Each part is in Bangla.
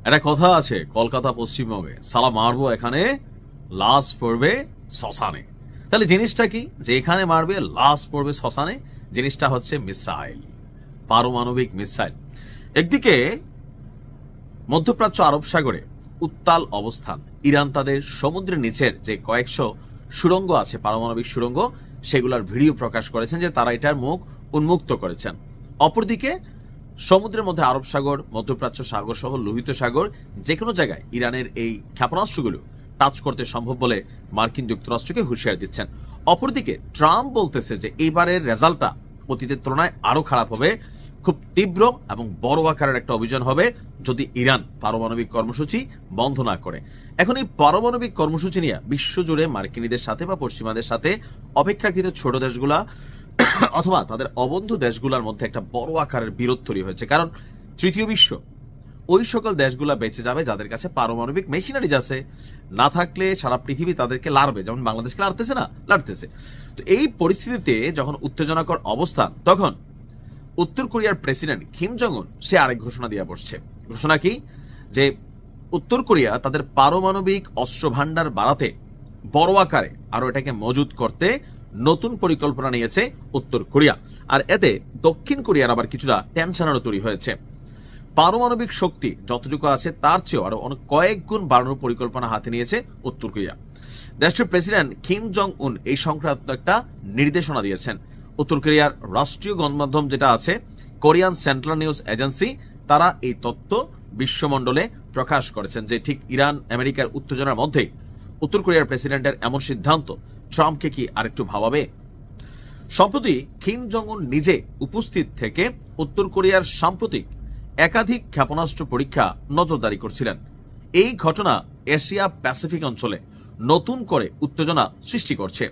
একটা কথা আছে কলকাতা পশ্চিমবঙ্গে, সালা মারবো এখানে, লাশ পড়বে শ্মশানে। তাহলে জিনিসটা কি, যে এখানে মারবে লাশ পড়বে শ্মশানে? জিনিসটা হচ্ছে মিসাইল, পারমাণবিক মিসাইল। একদিকে মধ্যপ্রাচ্য আরব সাগরে উত্তাল অবস্থান, ইরান তাদের সমুদ্রের নিচের যে কয়েকশো সুড়ঙ্গ আছে, পারমাণবিক সুড়ঙ্গ, সেগুলোর ভিডিও প্রকাশ করেছেন যে তারা এটার মুখ উন্মুক্ত করেছেন। অপরদিকে সমুদ্রের মধ্যে আরব সাগর, মধ্যপ্রাচ্য সাগর সহ লোহিত সাগর, যে কোনো জায়গায় ইরানের এই ক্ষেপণাস্ত্রগুলো টাচ করতে সম্ভব বলে মার্কিন যুক্তরাষ্ট্রকে হুঁশিয়ারি দিচ্ছেন। অপরদিকে ট্রাম্প বলতেছে যে এইবারের রেজাল্টটা অতীতের তুলনায় আরো খারাপ হবে, খুব তীব্র এবং বড় আকারের একটা অভিযান হবে যদি ইরান পারমাণবিক কর্মসূচি বন্ধ না করে। এখন এই পারমাণবিক কর্মসূচি নিয়ে বিশ্বজুড়ে মার্কিনীদের সাথে বা পশ্চিমাদের সাথে অপেক্ষাকৃত ছোট দেশগুলা অথবা তাদের অবন্ধু দেশগুলোর মধ্যে একটা বড় আকারের বিরোধ তৈরি হয়েছে। কারণ তৃতীয় বিশ্ব ওই সকল দেশগুলা বেঁচে যাবে যাদের কাছে পারমাণবিক মেশিনারিজ আছে, না থাকলে সারা পৃথিবী তাদেরকে লাড়বে, যেমন বাংলাদেশকে লাড়তেছে না, লাড়তেছে। তো এই পরিস্থিতিতে যখন উত্তেজনাকর অবস্থান, তখন উত্তর কোরিয়ার প্রেসিডেন্ট কিম জং উন সে আরেক ঘোষণা দিয়ে বসছে। ঘোষণা কি, যে উত্তর কোরিয়া তাদের পারমাণবিক অস্ত্র ভান্ডার বাড়াতে, বড় আকারে আরো এটাকে মজুত করতে নতুন পরিকল্পনা নিয়েছে উত্তর কোরিয়া। আর এতে দক্ষিণ কোরিয়ার আবার কিছুটা টেনশনারও তৈরি হয়েছে। পারমাণবিক শক্তি যতটুকু আছে তার চেয়েও আরো অনেক কয়েক গুণ বাড়ানোর পরিকল্পনা হাতে নিয়েছে উত্তর কোরিয়া। দেশটির প্রেসিডেন্ট কিম জং উন এই সংক্রান্ত একটা নির্দেশনা দিয়েছেন। উত্তর কোরিয়ার রাষ্ট্রীয় গণমাধ্যম যেটা আছে, কোরিয়ান সেন্ট্রাল নিউজ এজেন্সি, তারা এই তথ্য বিশ্বমণ্ডলে প্রকাশ করেছেন যে ঠিক ইরান আমেরিকার উত্তেজনার মধ্যেই উত্তর কোরিয়ার প্রেসিডেন্টের এমন সিদ্ধান্ত ট্রাম্পকে কি আরেকটু ভাবাবে? সম্প্রতি কিম জং উন নিজে উপস্থিত থেকে উত্তর কোরিয়ার সাম্প্রতিক একাধিক ক্ষেপণাস্ত্র পরীক্ষা নজরদারি করছিলেন। এই ঘটনা এশিয়া প্যাসিফিক অঞ্চলে নতুন করে উত্তেজনা সৃষ্টি করছে।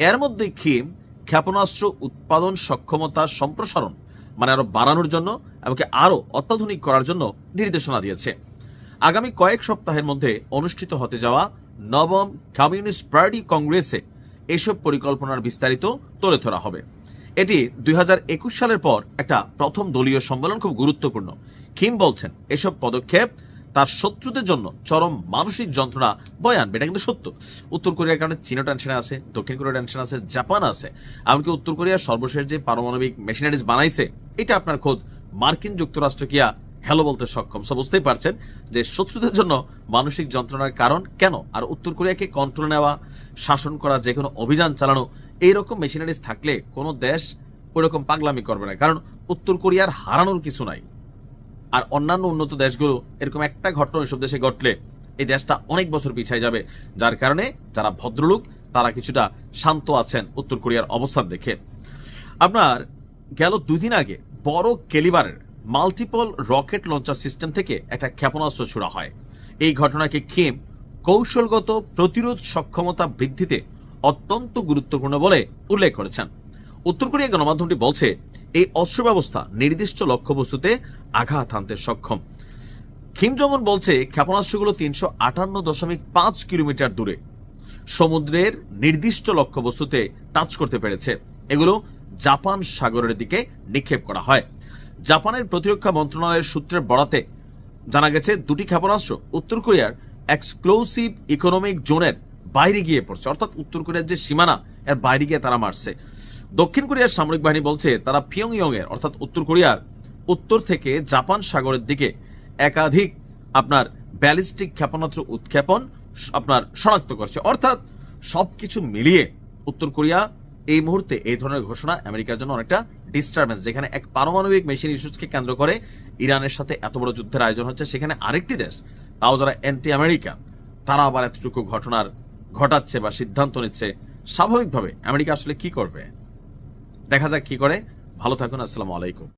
এর মধ্যে কিম ক্ষেপণাস্ত্র উৎপাদন সক্ষমতা সম্প্রসারণ, মানে আরো বাড়ানোর জন্য এমনকি আরো অত্যাধুনিক করার জন্য নির্দেশনা দিয়েছে। আগামী কয়েক সপ্তাহের মধ্যে অনুষ্ঠিত হতে যাওয়া নবম কমিউনিস্ট পার্টি কংগ্রেসে এসব পরিকল্পনার বিস্তারিত তুলে ধরা হবে। এটি 2021 সালের পর একটা প্রথম দলীয় সম্মেলন, খুব গুরুত্বপূর্ণ। কিম বলছেন এসব পদক্ষেপ তার শত্রুদের জন্য চরম মানসিক যন্ত্রণা বয়ে আনবে। এটা কিন্তু সত্য। উত্তর কোরিয়ার কারণে চীনও টেনশনে আছে, দক্ষিণ কোরিয়া টেনশন আছে, জাপান আছে। এমনকি উত্তর কোরিয়ার সর্বশেষ যে পারমাণবিক মেশিনারিজ বানাইছে, এটা আপনার খোদ মার্কিন যুক্তরাষ্ট্র কিয়া হ্যালো বলতে সক্ষম। সব বুঝতেই পারছেন যে শত্রুদের জন্য মানসিক যন্ত্রণার কারণ কেন। আর উত্তর কোরিয়াকে কন্ট্রোল নেওয়া, শাসন করা, যে কোনো অভিযান চালানো, এইরকম মেশিনারিজ থাকলে কোনো দেশ ওইরকম পাগলামি করবে না। কারণ উত্তর কোরিয়ার হারানোর কিছু নাই। আর অন্যান্য উন্নত দেশগুলো এরকম একটা ঘটনা ওইসব দেশে ঘটলে এই দেশটা অনেক বছর পিছিয়ে যাবে। যার কারণে যারা ভদ্রলোক তারা কিছুটা শান্ত আছেন উত্তর কোরিয়ার অবস্থান দেখে। আপনার গেল 2 দিন আগে বড় ক্যালিবারের মাল্টিপল রকেট লঞ্চার সিস্টেম থেকে একটা ক্ষেপণাস্ত্র ছোড়া হয়। এই ঘটনাকে কিম কৌশলগত প্রতিরোধ সক্ষমতা বৃদ্ধিতে অত্যন্ত গুরুত্বপূর্ণ বলে উল্লেখ করেছেন। উত্তর কোরিয়া গণমাধ্যমটি বলছে এই অস্ত্র ব্যবস্থা নির্দিষ্ট লক্ষ্যবস্তুতে আঘাত হানতে সক্ষম। কিম জং উন বলছে ক্ষেপণাস্ত্রগুলো 358.5 কিলোমিটার দূরে সমুদ্রের নির্দিষ্ট লক্ষ্যবস্তুতে টাচ করতে পেরেছে। এগুলো জাপান সাগরের দিকে নিক্ষেপ করা হয়। জাপানের প্রতিরক্ষা মন্ত্রণালয়ের সূত্রের বরাতে জানা গেছে 2টি ক্ষেপণাস্ত্র উত্তর কোরিয়ার এক্সক্লুসিভ ইকোনমিক জোনের বাইরে গিয়ে পড়ছে, অর্থাৎ উত্তর কোরিয়ার যে সীমানা এর বাইরে গিয়ে তারা মারছে। দক্ষিণ কোরিয়ার সামরিক বাহিনী বলছে তারা পিয়ংইয়ং এর, অর্থাৎ উত্তর কোরিয়ার উত্তর থেকে জাপান সাগরের দিকে একাধিক আপনার ব্যালিস্টিক ক্ষেপণাস্ত্র উৎক্ষেপণ আপনার শনাক্ত করছে। অর্থাৎ সবকিছু মিলিয়ে উত্তর কোরিয়া এই মুহূর্তে এই ধরনের ঘোষণা আমেরিকার জন্য অনেকটা ডিস্টারবেন্স। যেখানে এক পারমাণবিক মেশিন ইস্যুজকে কেন্দ্র করে ইরানের সাথে এত বড় যুদ্ধের আয়োজন হচ্ছে, সেখানে আরেকটি দেশ, তাও যারা অ্যান্টি আমেরিকা, তারা আবার এতটুকু ঘটনার ঘটাচ্ছে বা সিদ্ধান্ত নিচ্ছে। স্বাভাবিকভাবে আমেরিকা আসলে কি করবে, দেখা যাক কি করে। ভালো থাকুন, আসসালামু আলাইকুম।